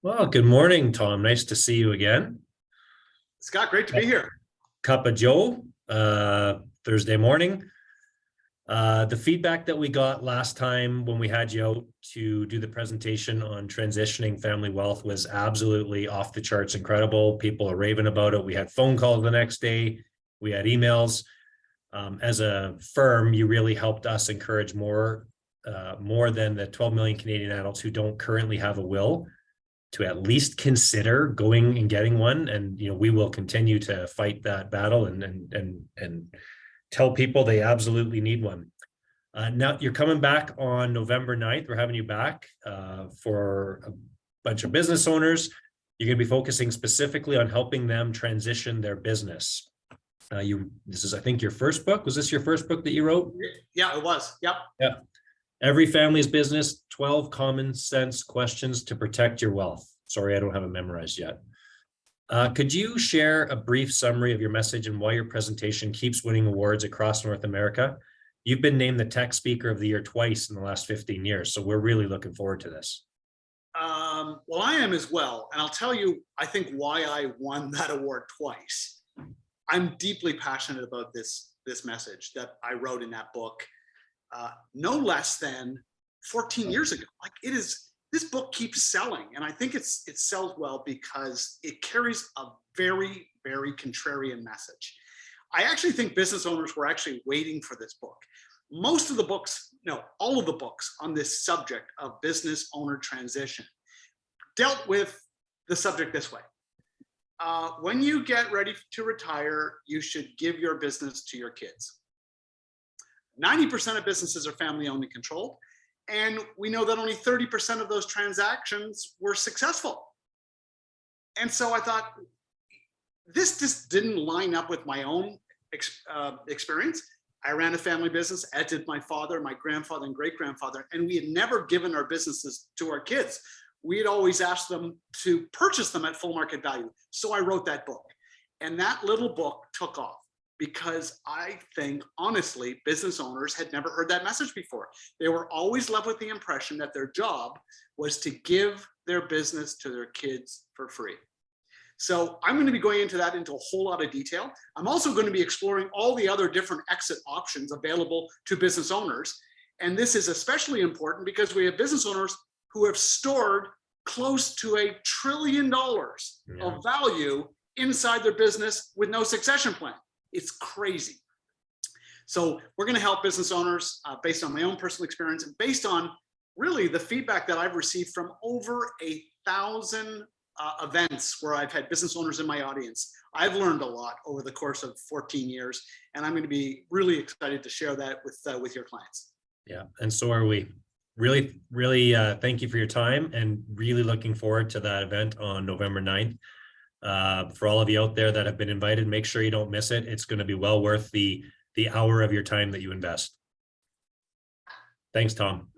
Well, good morning, Tom. Nice to see you again. Scott, great to be here. Cup of Joe, Thursday morning. The feedback that we got last time when we had you out to do the presentation on transitioning family wealth was absolutely off the charts incredible. People are raving about it. We had phone calls the next day. We had emails. As a firm, you really helped us encourage more than the 12 million Canadian adults who don't currently have a will to at least consider going and getting one. And we will continue to fight that battle and tell people they absolutely need one. Now you're coming back on November 9th. We're having you back for a bunch of business owners. You're going to be focusing specifically on helping them transition their business. This is, I think, your first book. Was this your first book that you wrote? Yeah, it was. Yep. Yeah. Every Family's Business, 12 Common Sense Questions to Protect Your Wealth. Sorry, I don't have it memorized yet. Could you share a brief summary of your message and why your presentation keeps winning awards across North America? You've been named the Tech Speaker of the Year twice in the last 15 years, so we're really looking forward to this. Well, I am as well. And I'll tell you, I think why I won that award twice. I'm deeply passionate about this message that I wrote in that book. No less than 14 years ago. Like this book keeps selling, and I think it sells well because it carries a very, very contrarian message. I actually think business owners were actually waiting for this book. Most of the books, no, all of the books on this subject of business owner transition dealt with the subject this way. When you get ready to retire, you should give your business to your kids. 90% of businesses are family-owned and controlled, and we know that only 30% of those transactions were successful. And so I thought, this just didn't line up with my own experience. I ran a family business, as did my father, my grandfather, and great-grandfather, and we had never given our businesses to our kids. We had always asked them to purchase them at full market value. So I wrote that book, and that little book took off. Because I think, honestly, business owners had never heard that message before. They were always left with the impression that their job was to give their business to their kids for free. So I'm going to be going into that into a whole lot of detail. I'm also going to be exploring all the other different exit options available to business owners. And this is especially important because we have business owners who have stored close to $1 trillion of value inside their business with no succession plan. It's crazy. So we're going to help business owners based on my own personal experience and based on really the feedback that I've received from over 1,000 events where I've had business owners in my audience. I've learned a lot over the course of 14 years, and I'm going to be really excited to share that with your clients. Yeah, and so are we. Really, really thank you for your time, and really looking forward to that event on November 9th. For all of you out there that have been invited, make sure you don't miss it. It's going to be well worth the hour of your time that you invest. Thanks, Tom.